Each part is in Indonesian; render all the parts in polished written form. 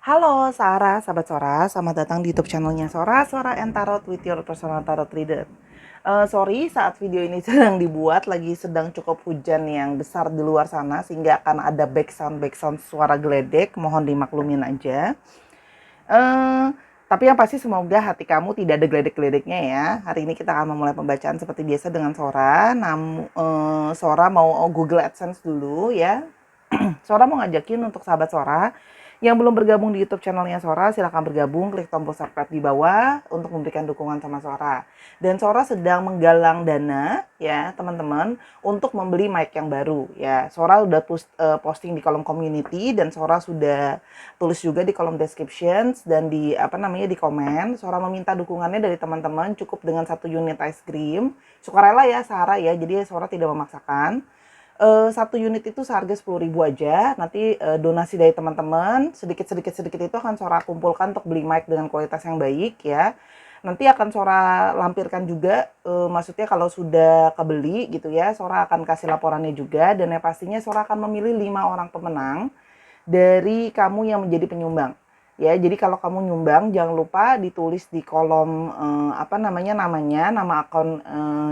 Halo Sarah, sahabat Sora, selamat datang di YouTube channelnya Sora, Sora and Tarot with your personal tarot reader. Sorry, saat video ini sedang dibuat, lagi sedang cukup hujan yang besar di luar sana, sehingga akan ada background suara geledek, mohon dimaklumin aja. Eh, tapi yang pasti semoga hati kamu tidak ada geledek-geledeknya ya. Hari ini kita akan memulai pembacaan seperti biasa dengan Sora. Sora mau Google AdSense dulu ya. Sora mau ngajakin untuk sahabat Sora yang belum bergabung di YouTube channelnya Sora, silahkan bergabung, klik tombol subscribe di bawah untuk memberikan dukungan sama Sora. Dan Sora sedang menggalang dana ya teman-teman untuk membeli mic yang baru ya. Sora udah posting di kolom community dan Sora sudah tulis juga di kolom descriptions dan di di komen. Sora meminta dukungannya dari teman-teman cukup dengan 1 unit ice cream. Sukarela ya Sarah ya, jadi Sora tidak memaksakan. 1 unit itu seharga 10.000 aja. Nanti donasi dari teman-teman sedikit itu akan Sora kumpulkan untuk beli mic dengan kualitas yang baik ya. Nanti akan Sora lampirkan juga, maksudnya kalau sudah kebeli gitu ya, Sora akan kasih laporannya juga. Dan yang pastinya Sora akan memilih 5 orang pemenang dari kamu yang menjadi penyumbang. Ya, jadi kalau kamu nyumbang jangan lupa ditulis di kolom nama akun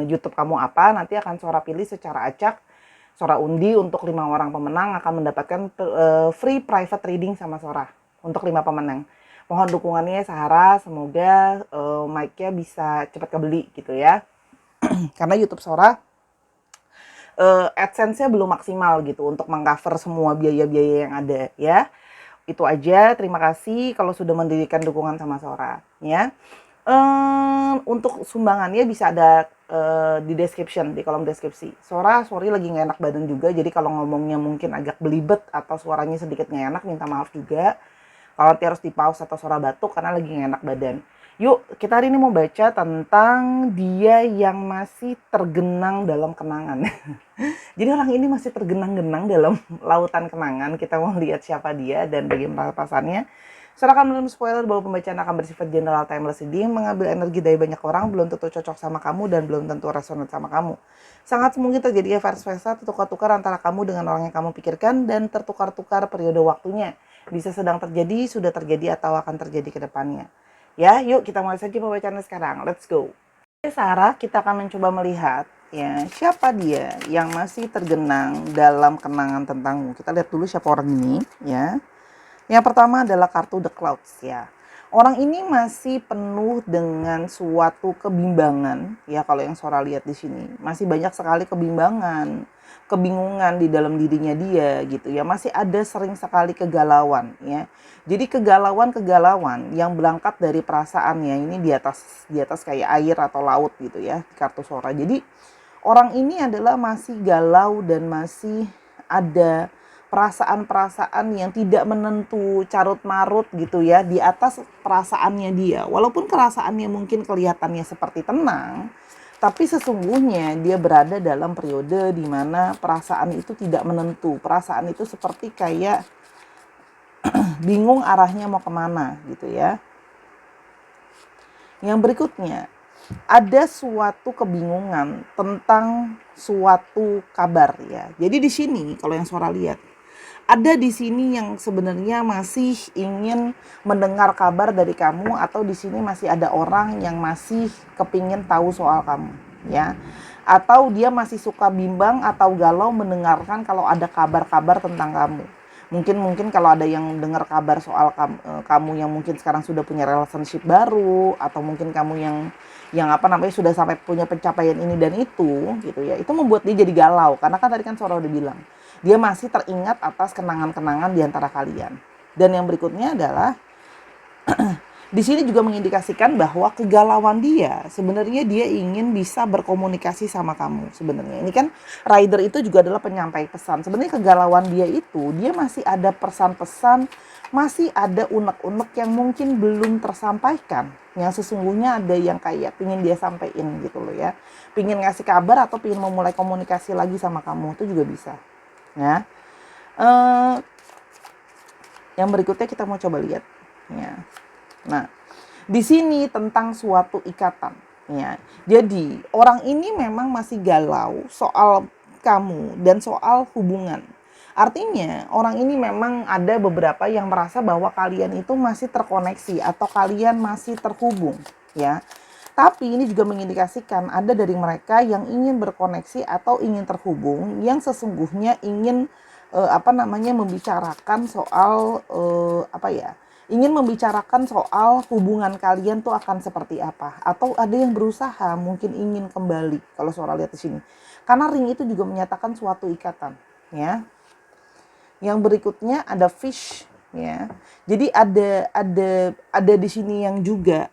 YouTube kamu apa, nanti akan Sora pilih secara acak. Sora undi untuk 5 orang pemenang akan mendapatkan free private reading sama Sora untuk 5 pemenang. Mohon dukungannya Sarah, semoga mic-nya bisa cepat kebeli gitu ya. Karena YouTube Sora AdSense-nya belum maksimal gitu untuk mengcover semua biaya-biaya yang ada ya. Itu aja, terima kasih kalau sudah mendirikan dukungan sama Sora ya. Untuk sumbangannya bisa ada di description, di kolom deskripsi. Sorry lagi nggak enak badan juga, jadi kalau ngomongnya mungkin agak belibet atau suaranya sedikit nggak enak, minta maaf juga. Kalau nanti harus di pause atau suara batuk karena lagi nggak enak badan. Yuk, kita hari ini mau baca tentang dia yang masih tergenang dalam kenangan. Jadi orang ini masih tergenang-genang dalam lautan kenangan. Kita mau lihat siapa dia dan bagaimana perasaannya. Serahkan belum spoiler bahwa pembacaan akan bersifat general, timeless reading, mengambil energi dari banyak orang, belum tentu cocok sama kamu dan belum tentu resonate sama kamu. Sangat mungkin terjadi vice versa, tertukar-tukar antara kamu dengan orang yang kamu pikirkan dan tertukar-tukar periode waktunya. Bisa sedang terjadi, sudah terjadi, atau akan terjadi ke depannya. Ya, yuk kita mulai saja pembacaannya sekarang. Let's go. Sarah, kita akan mencoba melihat ya siapa dia yang masih tergenang dalam kenangan tentangmu. Kita lihat dulu siapa orang ini ya. Yang pertama adalah kartu The Clouds ya. Orang ini masih penuh dengan suatu kebimbangan ya, kalau yang Sora lihat di sini. Masih banyak sekali kebimbangan, kebingungan di dalam dirinya dia gitu ya. Masih ada sering sekali kegalauan ya. Jadi kegalauan yang berangkat dari perasaannya ini di atas kayak air atau laut gitu ya, di kartu Sora. Jadi orang ini adalah masih galau dan masih ada perasaan-perasaan yang tidak menentu, carut marut gitu ya di atas perasaannya dia. Walaupun perasaannya mungkin kelihatannya seperti tenang, tapi sesungguhnya dia berada dalam periode di mana perasaan itu tidak menentu. Perasaan itu seperti kayak bingung arahnya mau kemana gitu ya. Yang berikutnya, ada suatu kebingungan tentang suatu kabar ya. Jadi di sini kalau yang Sora lihat, ada di sini yang sebenarnya masih ingin mendengar kabar dari kamu, atau di sini masih ada orang yang masih kepingin tahu soal kamu ya, atau dia masih suka bimbang atau galau mendengarkan kalau ada kabar-kabar tentang kamu. Mungkin kalau ada yang dengar kabar soal kamu yang mungkin sekarang sudah punya relationship baru, atau mungkin kamu yang sudah sampai punya pencapaian ini dan itu gitu ya, itu membuat dia jadi galau karena kan tadi kan Sora udah bilang dia masih teringat atas kenangan-kenangan di antara kalian. Dan yang berikutnya adalah di sini juga mengindikasikan bahwa kegalauan dia sebenarnya dia ingin bisa berkomunikasi sama kamu sebenarnya. Ini kan rider itu juga adalah penyampai pesan. Sebenarnya kegalauan dia itu, dia masih ada pesan-pesan, masih ada unek-unek yang mungkin belum tersampaikan. Yang sesungguhnya ada yang kayak pingin dia sampaikan gitu loh ya. Pingin ngasih kabar atau pingin memulai komunikasi lagi sama kamu, itu juga bisa. Ya, yang berikutnya kita mau coba lihat. Ya. Nah, di sini tentang suatu ikatan. Ya, jadi orang ini memang masih galau soal kamu dan soal hubungan. Artinya orang ini memang ada beberapa yang merasa bahwa kalian itu masih terkoneksi atau kalian masih terhubung, ya. Tapi ini juga mengindikasikan ada dari mereka yang ingin berkoneksi atau ingin terhubung, yang sesungguhnya ingin membicarakan soal ingin membicarakan soal hubungan kalian tuh akan seperti apa, atau ada yang berusaha mungkin ingin kembali kalau suara lihat di sini. Karena ring itu juga menyatakan suatu ikatan, ya. Yang berikutnya ada fish, ya. Jadi ada di sini yang juga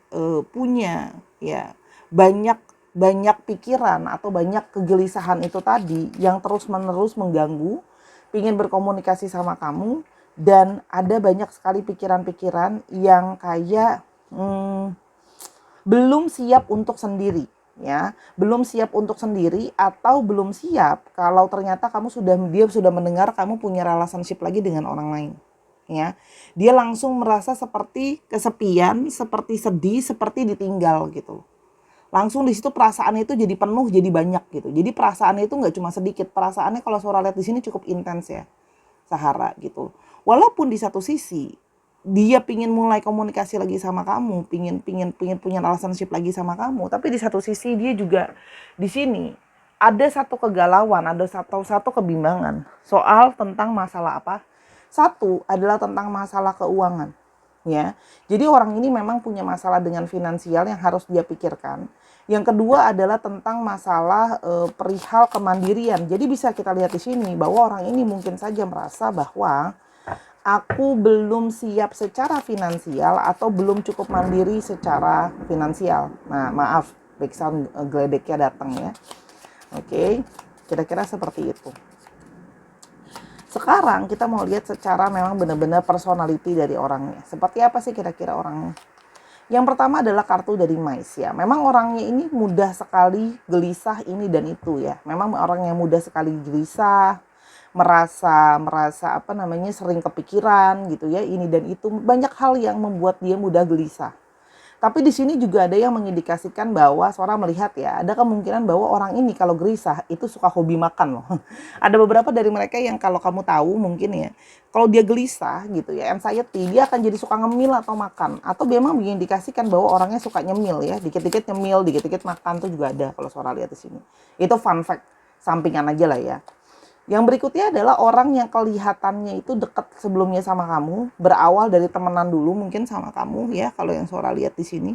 punya, ya, banyak pikiran atau banyak kegelisahan itu tadi yang terus-menerus mengganggu, ingin berkomunikasi sama kamu, dan ada banyak sekali pikiran-pikiran yang kayak belum siap untuk sendiri, ya, belum siap untuk sendiri, atau belum siap kalau ternyata dia sudah mendengar kamu punya relationship lagi dengan orang lain, ya. Dia langsung merasa seperti kesepian, seperti sedih, seperti ditinggal gitu. Langsung di situ perasaannya itu jadi penuh, jadi banyak gitu. Jadi perasaannya itu nggak cuma sedikit, perasaannya kalau suara lihat di sini cukup intens, ya, Sahara gitu. Walaupun di satu sisi dia pingin mulai komunikasi lagi sama kamu, pingin punya relationship lagi sama kamu, tapi di satu sisi dia juga di sini ada satu kegalauan, ada satu kebimbangan soal tentang masalah apa? Satu adalah tentang masalah keuangan, ya. Jadi orang ini memang punya masalah dengan finansial yang harus dia pikirkan. Yang kedua adalah tentang masalah perihal kemandirian. Jadi bisa kita lihat di sini bahwa orang ini mungkin saja merasa bahwa aku belum siap secara finansial atau belum cukup mandiri secara finansial. Nah, maaf, background geledeknya datang, ya. Oke, kira-kira seperti itu. Sekarang kita mau lihat secara memang benar-benar personality dari orangnya. Seperti apa sih kira-kira orangnya? Yang pertama adalah kartu dari Mais, ya. Memang orangnya ini mudah sekali gelisah ini dan itu, ya. Memang orang yang mudah sekali gelisah, merasa sering kepikiran gitu, ya, ini dan itu, banyak hal yang membuat dia mudah gelisah. Tapi di sini juga ada yang mengindikasikan bahwa seorang melihat, ya, ada kemungkinan bahwa orang ini kalau gelisah itu suka hobi makan loh. Ada beberapa dari mereka yang kalau kamu tahu mungkin, ya, kalau dia gelisah gitu, ya, anxiety, dia akan jadi suka ngemil atau makan, atau memang mengindikasikan bahwa orangnya suka nyemil, ya, dikit-dikit nyemil, dikit-dikit makan tuh juga ada kalau seorang lihat di sini. Itu fun fact sampingan aja lah, ya. Yang berikutnya adalah orang yang kelihatannya itu dekat sebelumnya sama kamu, berawal dari temenan dulu mungkin sama kamu, ya, kalau yang Sora lihat di sini.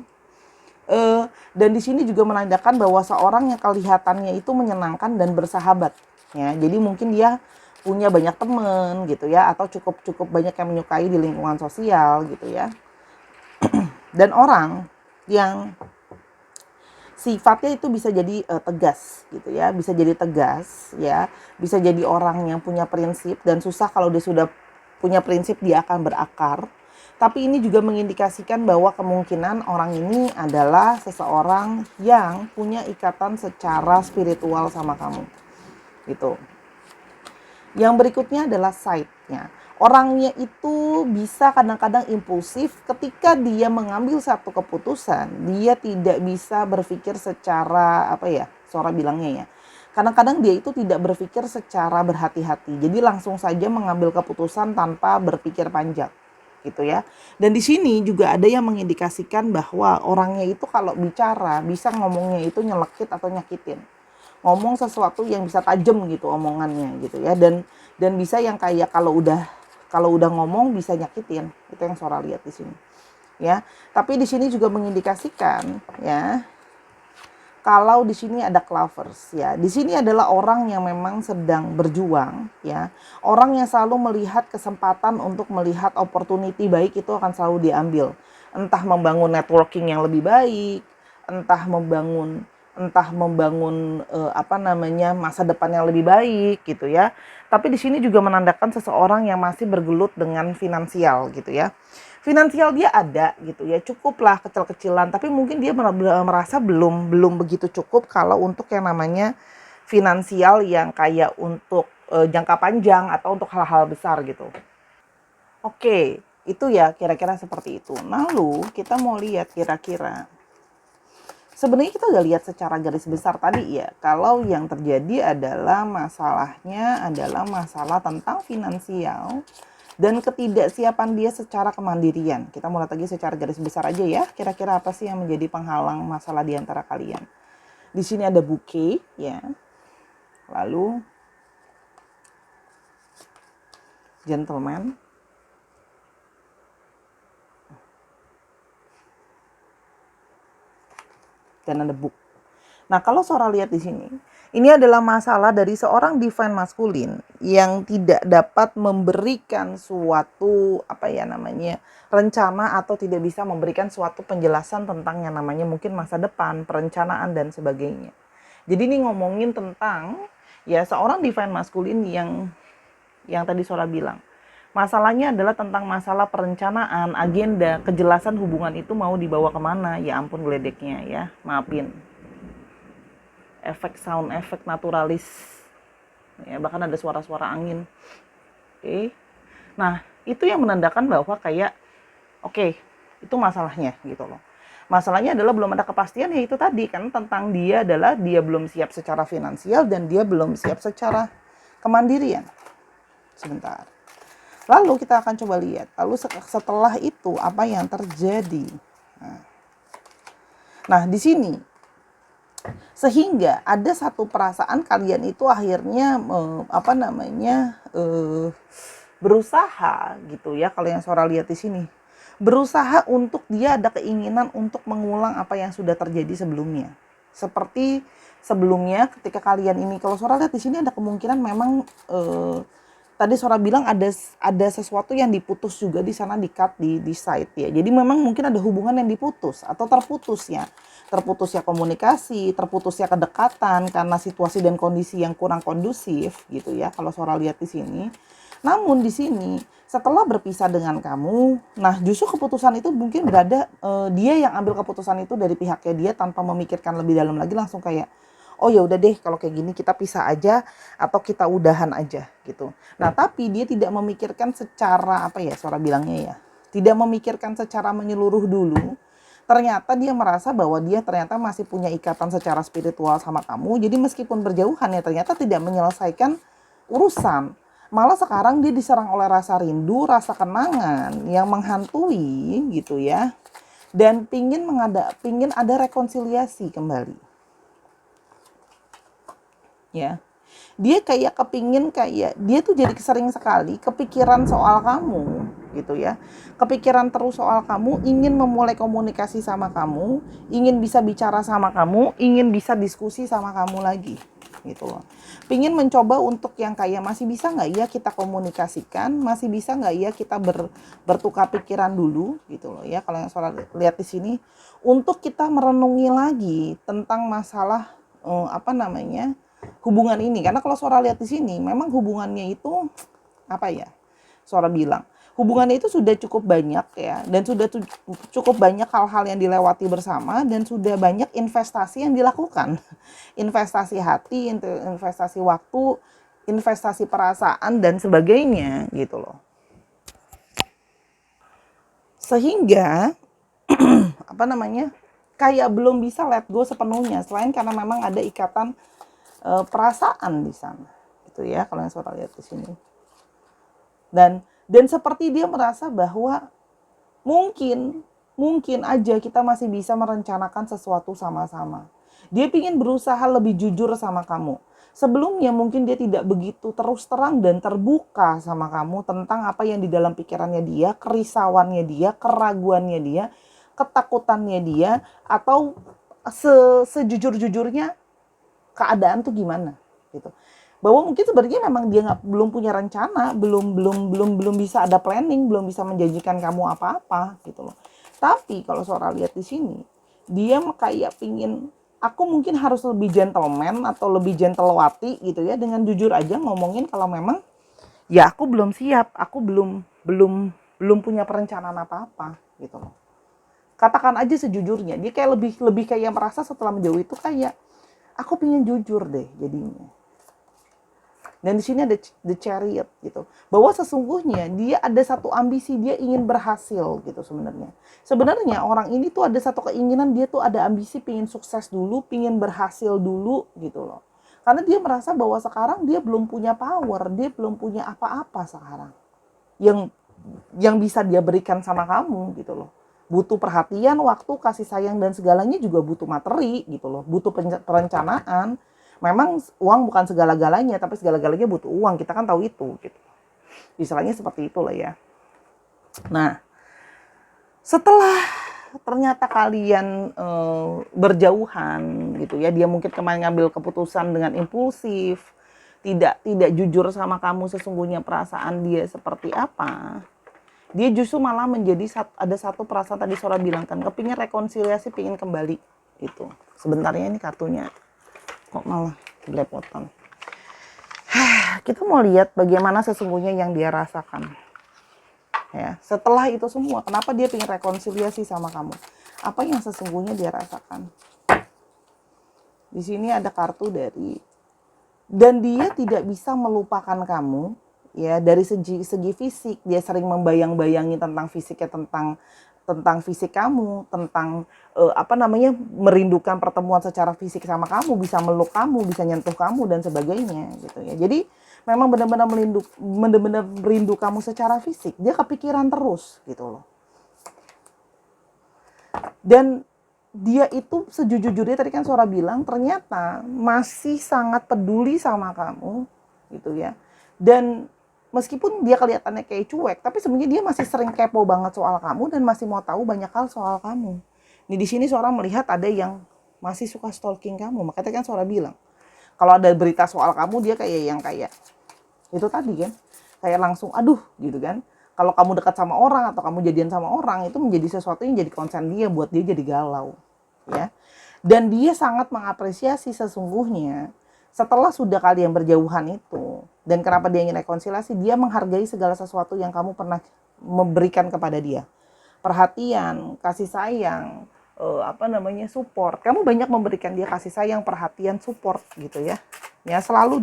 Dan di sini juga menandakan bahwa seorang yang kelihatannya itu menyenangkan dan bersahabat, ya. Jadi mungkin dia punya banyak teman gitu, ya, atau cukup banyak yang menyukai di lingkungan sosial gitu, ya. Dan orang yang sifatnya itu bisa jadi tegas gitu, ya, bisa jadi tegas, ya, bisa jadi orang yang punya prinsip, dan susah kalau dia sudah punya prinsip dia akan berakar. Tapi ini juga mengindikasikan bahwa kemungkinan orang ini adalah seseorang yang punya ikatan secara spiritual sama kamu gitu. Yang berikutnya adalah side-nya. Orangnya itu bisa kadang-kadang impulsif ketika dia mengambil satu keputusan, dia tidak bisa berpikir secara Sora bilangnya, ya. Kadang-kadang dia itu tidak berpikir secara berhati-hati. Jadi langsung saja mengambil keputusan tanpa berpikir panjang, gitu, ya. Dan di sini juga ada yang mengindikasikan bahwa orangnya itu kalau bicara bisa ngomongnya itu nyelekit atau nyakitin. Ngomong sesuatu yang bisa tajam gitu omongannya gitu, ya, dan bisa yang kayak kalau udah ngomong bisa nyakitin. Itu yang Sora lihat di sini, ya. Tapi di sini juga mengindikasikan, ya, kalau di sini ada clovers, ya. Di sini adalah orang yang memang sedang berjuang, ya. Orang yang selalu melihat kesempatan untuk melihat opportunity baik itu akan selalu diambil. Entah membangun networking yang lebih baik, entah membangun masa depan yang lebih baik gitu, ya. Tapi di sini juga menandakan seseorang yang masih bergelut dengan finansial gitu, ya. Finansial dia ada gitu, ya, cukuplah kecil-kecilan, tapi mungkin dia merasa belum begitu cukup kalau untuk yang namanya finansial yang kayak untuk jangka panjang atau untuk hal-hal besar gitu. Oke, itu ya kira-kira seperti itu. Lalu kita mau lihat kira-kira Sebenarnya kita udah lihat secara garis besar tadi ya, kalau yang terjadi adalah masalahnya adalah masalah tentang finansial dan ketidaksiapan dia secara kemandirian. Kita mulai lagi secara garis besar aja ya, kira-kira apa sih yang menjadi penghalang masalah di antara kalian. Di sini ada bouquet ya, lalu gentleman, dan ada book. Nah, kalau Sora lihat di sini, ini adalah masalah dari seorang divine maskulin yang tidak dapat memberikan suatu rencana atau tidak bisa memberikan suatu penjelasan tentang yang namanya mungkin masa depan, perencanaan dan sebagainya. Jadi ini ngomongin tentang ya seorang divine maskulin yang tadi Sora bilang. Masalahnya adalah tentang masalah perencanaan, agenda, kejelasan hubungan itu mau dibawa kemana. Ya ampun geledeknya ya, maafin. Efek sound, efek naturalis. Ya, bahkan ada suara-suara angin. Oke. Nah, itu yang menandakan bahwa kayak, oke, itu masalahnya gitu loh. Masalahnya adalah belum ada kepastian, ya itu tadi kan tentang dia adalah dia belum siap secara finansial dan dia belum siap secara kemandirian. Sebentar. Lalu kita akan coba lihat, lalu setelah itu apa yang terjadi. Nah di sini, sehingga ada satu perasaan kalian itu akhirnya berusaha gitu ya, kalau yang Sora lihat di sini. Berusaha untuk dia ada keinginan untuk mengulang apa yang sudah terjadi sebelumnya. Seperti sebelumnya ketika kalian ini, kalau Sora lihat di sini ada kemungkinan memang tadi Sora bilang ada sesuatu yang diputus juga di sana, di cut di site ya. Jadi memang mungkin ada hubungan yang diputus atau terputusnya komunikasi, terputusnya kedekatan karena situasi dan kondisi yang kurang kondusif gitu ya. Kalau Sora lihat di sini. Namun di sini setelah berpisah dengan kamu, nah justru keputusan itu mungkin berada dia yang ambil keputusan itu dari pihaknya dia tanpa memikirkan lebih dalam lagi, langsung kayak oh ya udah deh kalau kayak gini kita pisah aja atau kita udahan aja gitu. Nah tapi dia tidak memikirkan secara Sora bilangnya ya, tidak memikirkan secara menyeluruh dulu. Ternyata dia merasa bahwa dia ternyata masih punya ikatan secara spiritual sama kamu. Jadi meskipun berjauhan ya ternyata tidak menyelesaikan urusan. Malah sekarang dia diserang oleh rasa rindu, rasa kenangan yang menghantui gitu ya. Dan pingin ada rekonsiliasi kembali. Ya, dia kayak kepingin dia tuh jadi sering sekali kepikiran soal kamu gitu ya, kepikiran terus soal kamu, ingin memulai komunikasi sama kamu, ingin bisa bicara sama kamu, ingin bisa diskusi sama kamu lagi gitu loh. Pingin mencoba untuk yang kayak masih bisa nggak ya kita komunikasikan, masih bisa nggak ya kita bertukar pikiran dulu gitu loh ya. Kalau yang Sora lihat di sini, untuk kita merenungi lagi tentang masalah hubungan ini. Karena kalau Sora lihat di sini memang hubungannya itu Sora bilang hubungannya itu sudah cukup banyak ya, dan sudah cukup banyak hal-hal yang dilewati bersama, dan sudah banyak investasi yang dilakukan. Investasi hati, investasi waktu, investasi perasaan dan sebagainya gitu loh. Sehingga kayak belum bisa let go sepenuhnya, selain karena memang ada ikatan perasaan di sana gitu ya, kalau yang Sora lihat di sini. Dan seperti dia merasa bahwa mungkin aja kita masih bisa merencanakan sesuatu sama-sama. Dia ingin berusaha lebih jujur sama kamu. Sebelumnya mungkin dia tidak begitu terus terang dan terbuka sama kamu tentang apa yang di dalam pikirannya dia, kerisauannya dia, keraguannya dia, ketakutannya dia, atau sejujur-jujurnya keadaan tuh gimana gitu. Bahwa mungkin sebenarnya memang dia belum punya rencana, belum bisa ada planning, belum bisa menjanjikan kamu apa-apa gitu loh. Tapi kalau Sora lihat di sini, dia kayak pingin, aku mungkin harus lebih gentleman atau lebih gentlewati gitu ya, dengan jujur aja ngomongin kalau memang ya aku belum siap, aku belum punya perencanaan apa-apa gitu loh. Katakan aja sejujurnya, dia kayak lebih kayak merasa setelah menjauh itu kayak aku pengen jujur deh jadinya. Dan di sini ada the chariot gitu. Bahwa sesungguhnya dia ada satu ambisi, dia ingin berhasil gitu sebenarnya. Sebenarnya orang ini tuh ada satu keinginan, dia tuh ada ambisi pingin sukses dulu, pingin berhasil dulu gitu loh. Karena dia merasa bahwa sekarang dia belum punya power, dia belum punya apa-apa sekarang. Yang bisa dia berikan sama kamu gitu loh. Butuh perhatian, waktu, kasih sayang dan segalanya juga butuh materi gitu loh. Butuh perencanaan. Memang uang bukan segala-galanya, tapi segala-galanya butuh uang. Kita kan tahu itu gitu. Istilahnya seperti itulah ya. Nah, setelah ternyata kalian berjauhan gitu ya, dia mungkin kemarin ngambil keputusan dengan impulsif, tidak jujur sama kamu sesungguhnya perasaan dia seperti apa. Dia justru malah menjadi ada satu perasaan tadi Sora bilang kan, kepingin rekonsiliasi, pingin kembali gitu. Sebenarnya ini kartunya kok malah belepotan. Kita mau lihat bagaimana sesungguhnya yang dia rasakan. Ya, setelah itu semua, kenapa dia ingin rekonsiliasi sama kamu? Apa yang sesungguhnya dia rasakan? Di sini ada kartu dari, dan dia tidak bisa melupakan kamu. Ya, dari segi fisik, dia sering membayang-bayangi tentang fisiknya, tentang fisik kamu, tentang merindukan pertemuan secara fisik sama kamu, bisa meluk kamu, bisa nyentuh kamu dan sebagainya gitu ya. Jadi memang benar-benar merindu kamu secara fisik. Dia kepikiran terus gitu loh. Dan dia itu sejujurnya tadi kan Sora bilang ternyata masih sangat peduli sama kamu gitu ya. Dan meskipun dia kelihatannya kayak cuek, tapi sebenarnya dia masih sering kepo banget soal kamu dan masih mau tahu banyak hal soal kamu. Nih di sini Sora melihat ada yang masih suka stalking kamu. Makanya kan Sora bilang, kalau ada berita soal kamu dia kayak yang kayak itu tadi kan, kayak langsung aduh gitu kan. Kalau kamu dekat sama orang atau kamu jadian sama orang, itu menjadi sesuatu yang jadi concern dia, buat dia jadi galau ya. Dan dia sangat mengapresiasi sesungguhnya setelah sudah kalian berjauhan itu, dan kenapa dia ingin rekonsiliasi, dia menghargai segala sesuatu yang kamu pernah memberikan kepada dia. Perhatian, kasih sayang, support. Kamu banyak memberikan dia kasih sayang, perhatian, support gitu ya. Ya, selalu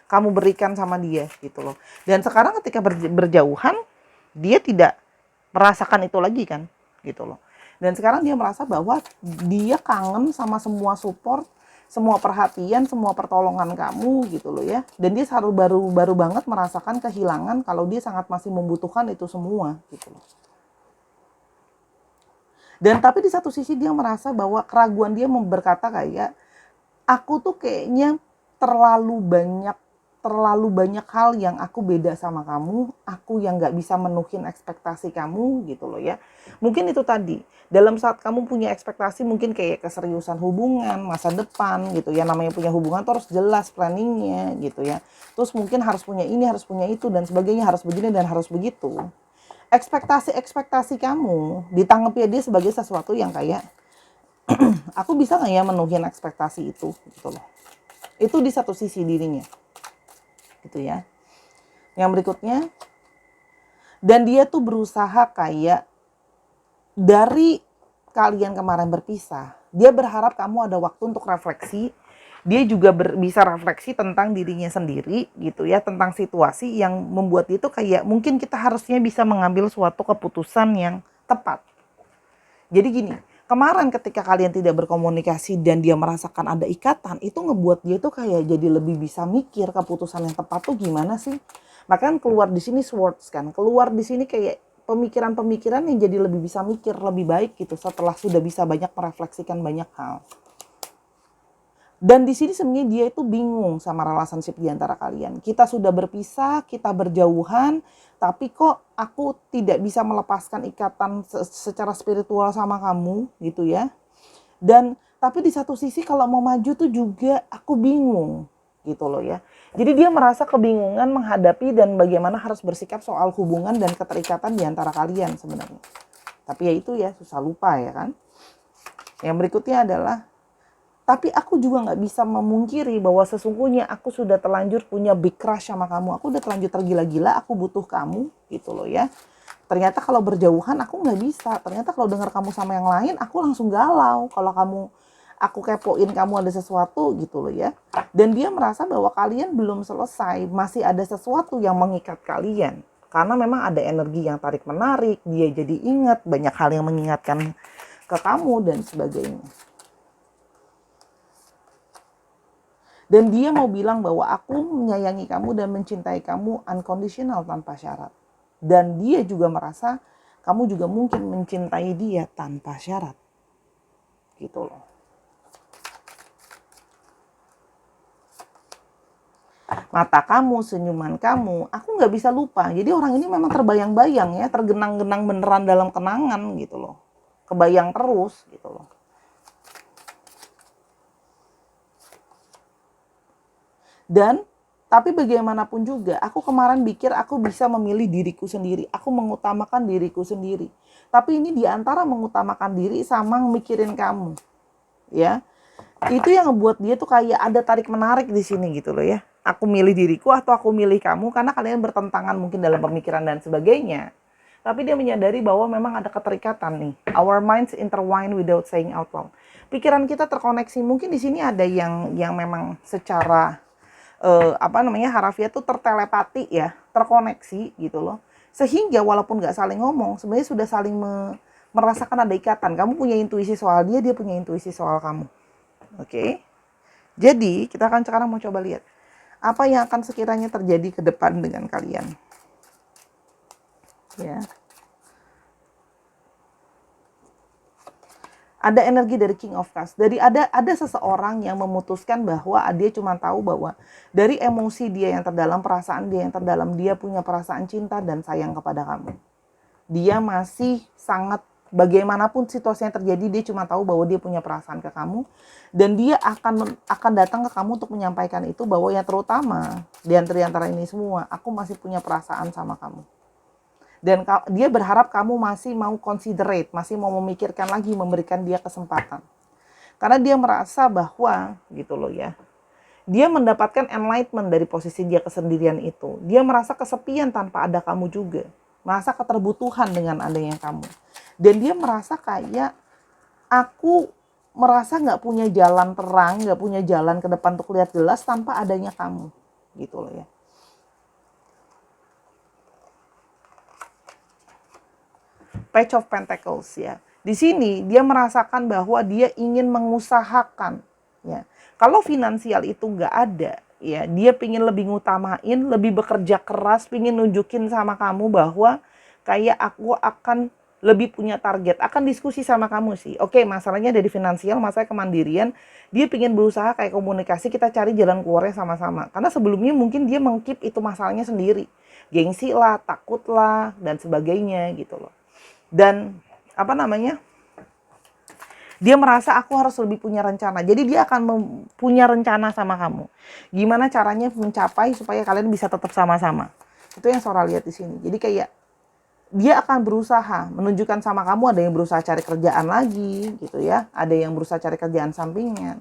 kamu berikan sama dia gitu loh. Dan sekarang ketika berjauhan, dia tidak merasakan itu lagi kan gitu loh. Dan sekarang dia merasa bahwa dia kangen sama semua support, semua perhatian, semua pertolongan kamu gitu loh ya. Dan dia baru banget merasakan kehilangan kalau dia sangat masih membutuhkan itu semua gitu loh. Dan tapi di satu sisi dia merasa bahwa keraguan dia berkata kayak, aku tuh kayaknya terlalu banyak hal yang aku beda sama kamu, aku yang gak bisa menuhin ekspektasi kamu gitu loh ya. Mungkin itu tadi, dalam saat kamu punya ekspektasi mungkin kayak keseriusan hubungan, masa depan gitu ya, namanya punya hubungan tuh harus jelas planningnya gitu ya. Terus mungkin harus punya ini, harus punya itu dan sebagainya, harus begini dan harus begitu. Ekspektasi kamu ditanggapi dia sebagai sesuatu yang kayak, aku bisa gak ya menuhin ekspektasi itu gitu loh. Itu di satu sisi dirinya gitu ya. Yang berikutnya, dan dia tuh berusaha kayak dari kalian kemarin berpisah, dia berharap kamu ada waktu untuk refleksi. Dia juga bisa refleksi tentang dirinya sendiri gitu ya, tentang situasi yang membuat dia tuh kayak mungkin kita harusnya bisa mengambil suatu keputusan yang tepat. Jadi gini, kemarin ketika kalian tidak berkomunikasi dan dia merasakan ada ikatan, itu ngebuat dia tuh kayak jadi lebih bisa mikir keputusan yang tepat tuh gimana sih. Makanya keluar di sini swords kan, keluar di sini kayak pemikiran-pemikiran yang jadi lebih bisa mikir lebih baik gitu setelah sudah bisa banyak merefleksikan banyak hal. Dan di sini sebenarnya dia itu bingung sama relationship di antara kalian. Kita sudah berpisah, kita berjauhan, tapi kok aku tidak bisa melepaskan ikatan secara spiritual sama kamu gitu ya. Dan tapi di satu sisi kalau mau maju tuh juga aku bingung gitu loh ya. Jadi dia merasa kebingungan menghadapi dan bagaimana harus bersikap soal hubungan dan keterikatan di antara kalian sebenarnya. Tapi ya itu ya, susah lupa ya kan. Yang berikutnya adalah, tapi aku juga gak bisa memungkiri bahwa sesungguhnya aku sudah terlanjur punya big crush sama kamu. Aku udah terlanjur tergila-gila, aku butuh kamu gitu loh ya. Ternyata kalau berjauhan aku gak bisa. Ternyata kalau dengar kamu sama yang lain aku langsung galau. Kalau kamu aku kepoin kamu ada sesuatu gitu loh ya. Dan dia merasa bahwa kalian belum selesai, masih ada sesuatu yang mengikat kalian. Karena memang ada energi yang tarik-menarik, dia jadi ingat, banyak hal yang mengingatkan ke kamu dan sebagainya. Dan dia mau bilang bahwa aku menyayangi kamu dan mencintai kamu unconditional tanpa syarat. Dan dia juga merasa kamu juga mungkin mencintai dia tanpa syarat. Gitu loh. Mata kamu, senyuman kamu, aku nggak bisa lupa. Jadi orang ini memang terbayang-bayang ya, tergenang-genang beneran dalam kenangan gitu loh. Kebayang terus gitu loh. Dan tapi bagaimanapun juga, aku kemarin pikir aku bisa memilih diriku sendiri. Aku mengutamakan diriku sendiri. Tapi ini diantara mengutamakan diri sama mikirin kamu. Ya, itu yang ngebuat dia tuh kayak ada tarik menarik di sini gitu loh ya. Aku milih diriku atau aku milih kamu karena kalian bertentangan mungkin dalam pemikiran dan sebagainya. Tapi dia menyadari bahwa memang ada keterikatan nih. Our minds intertwine without saying out loud. Pikiran kita terkoneksi. Mungkin di sini ada yang memang secara harafiah tuh tertelepati ya, terkoneksi gitu loh. Sehingga walaupun nggak saling ngomong, sebenarnya sudah saling merasakan ada ikatan. Kamu punya intuisi soal dia, dia punya intuisi soal kamu. Oke. Jadi, kita akan sekarang mau coba lihat apa yang akan sekiranya terjadi ke depan dengan kalian. Ya. Ada energi dari King of Cups. Dari ada seseorang yang memutuskan bahwa dia cuma tahu bahwa dari emosi dia yang terdalam, perasaan dia yang terdalam, dia punya perasaan cinta dan sayang kepada kamu. Dia masih sangat, bagaimanapun situasi yang terjadi, dia cuma tahu bahwa dia punya perasaan ke kamu dan dia akan datang ke kamu untuk menyampaikan itu, bahwa yang terutama di antara ini semua, aku masih punya perasaan sama kamu. Dan dia berharap kamu masih mau considerate, masih mau memikirkan lagi, memberikan dia kesempatan. Karena dia merasa bahwa, gitu loh ya, dia mendapatkan enlightenment dari posisi dia kesendirian itu. Dia merasa kesepian tanpa ada kamu juga. Merasa keterbutuhan dengan adanya kamu. Dan dia merasa kayak, aku merasa gak punya jalan terang, gak punya jalan ke depan untuk lihat jelas tanpa adanya kamu. Gitu loh ya. Page of Pentacles ya. Di sini dia merasakan bahwa dia ingin mengusahakan ya. Kalau finansial itu nggak ada ya, dia pingin lebih ngutamain, lebih bekerja keras, pingin nunjukin sama kamu bahwa kayak aku akan lebih punya target, akan diskusi sama kamu sih. Oke, masalahnya dari finansial, masalah kemandirian, dia pingin berusaha kayak komunikasi, kita cari jalan keluarnya sama-sama. Karena sebelumnya mungkin dia mengkeep itu masalahnya sendiri. Gengsi lah, takut lah, dan sebagainya gitu loh. Dan dia merasa aku harus lebih punya rencana. Jadi dia akan punya rencana sama kamu. Gimana caranya mencapai supaya kalian bisa tetap sama-sama. Itu yang Sora lihat di sini. Jadi kayak dia akan berusaha menunjukkan sama kamu, ada yang berusaha cari kerjaan lagi gitu ya. Ada yang berusaha cari kerjaan sampingan.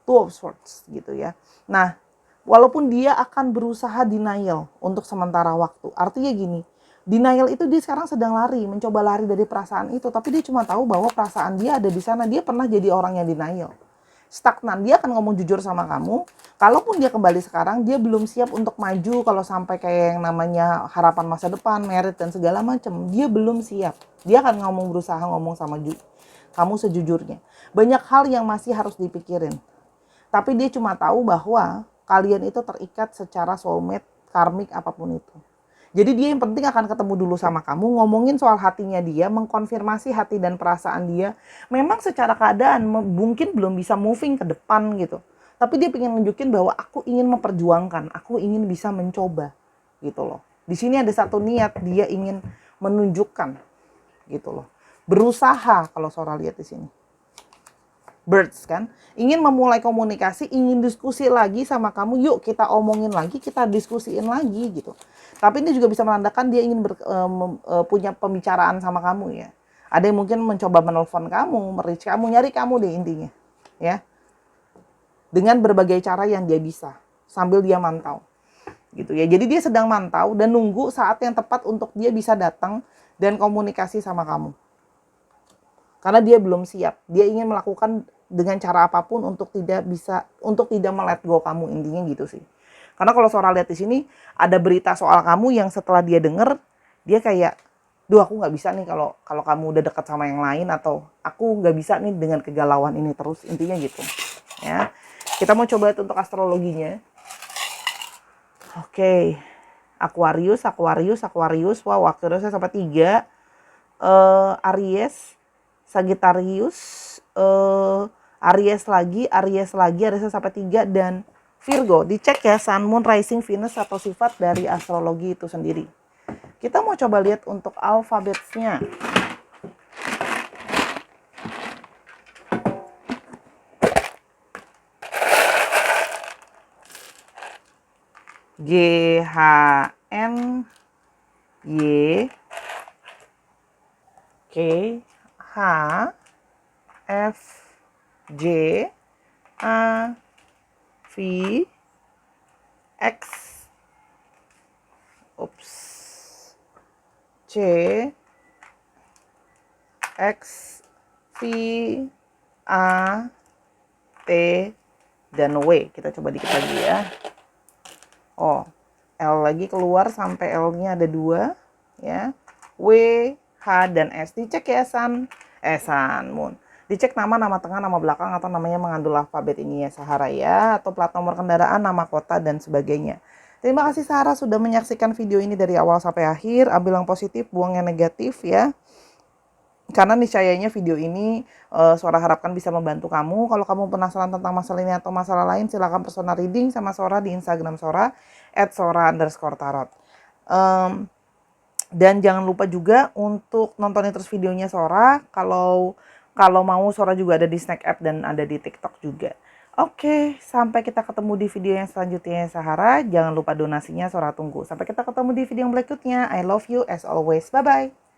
Two of Swords gitu ya. Nah, walaupun dia akan berusaha denial untuk sementara waktu. Artinya gini, denial itu dia sekarang sedang lari, mencoba lari dari perasaan itu. Tapi dia cuma tahu bahwa perasaan dia ada di sana. Dia pernah jadi orang yang denial. Stagnan, dia akan ngomong jujur sama kamu. Kalaupun dia kembali sekarang, dia belum siap untuk maju kalau sampai kayak yang namanya harapan masa depan, merit dan segala macam. Dia belum siap. Dia akan berusaha ngomong sama kamu sejujurnya. Banyak hal yang masih harus dipikirin. Tapi dia cuma tahu bahwa kalian itu terikat secara soulmate, karmik, apapun itu. Jadi dia yang penting akan ketemu dulu sama kamu, ngomongin soal hatinya dia, mengkonfirmasi hati dan perasaan dia. Memang secara keadaan mungkin belum bisa moving ke depan gitu. Tapi dia ingin nunjukin bahwa aku ingin memperjuangkan, aku ingin bisa mencoba gitu loh. Di sini ada satu niat, dia ingin menunjukkan gitu loh. Berusaha kalau Sora lihat di sini. Birds kan, ingin memulai komunikasi, ingin diskusi lagi sama kamu, yuk kita omongin lagi, kita diskusiin lagi gitu. Tapi ini juga bisa menandakan dia ingin punya pembicaraan sama kamu ya. Ada yang mungkin mencoba menelpon kamu, merich kamu, nyari kamu deh intinya ya. Dengan berbagai cara yang dia bisa, sambil dia mantau gitu ya. Jadi dia sedang mantau dan nunggu saat yang tepat untuk dia bisa datang dan komunikasi sama kamu. Karena dia belum siap, dia ingin melakukan dengan cara apapun untuk tidak melet go kamu, intinya gitu sih. Karena kalau Sora lihat di sini ada berita soal kamu yang setelah dia denger, dia kayak, duh aku nggak bisa nih kalau kalau kamu udah dekat sama yang lain, atau aku nggak bisa nih dengan kegalauan ini terus, intinya gitu ya. Kita mau coba lihat untuk astrologinya. Oke. Aquarius. Wow, Aquariusnya sampai 3. Aries, Sagittarius, Ariesnya sampai 3, dan Virgo. Dicek ya Sun, Moon, Rising, Venus atau sifat dari astrologi itu sendiri. Kita mau coba lihat untuk alfabetnya. G, H, N, Y, K, H, F, J, A, V, X, C, X, V, A, T, dan W. Kita coba dikit lagi ya. Oh, L lagi keluar sampai L-nya ada 2 ya. W, H, dan S. Dicek ya Sun Moon. Dicek nama tengah, nama belakang, atau namanya mengandung alfabet ini ya Sahara ya, atau plat nomor kendaraan, nama kota, dan sebagainya. Terima kasih Sahara sudah menyaksikan video ini dari awal sampai akhir. Ambil yang positif, buang yang negatif ya. Karena niscayanya video ini Sora harapkan bisa membantu kamu. Kalau kamu penasaran tentang masalah ini atau masalah lain, silakan personal reading sama Sora di Instagram Sora @sora_tarot. Dan jangan lupa juga untuk nontonin terus videonya Sora. Kalau mau, Sora juga ada di Snack App dan ada di TikTok juga. Oke, sampai kita ketemu di video yang selanjutnya Sahara. Jangan lupa donasinya, Sora tunggu. Sampai kita ketemu di video yang berikutnya. I love you as always. Bye-bye.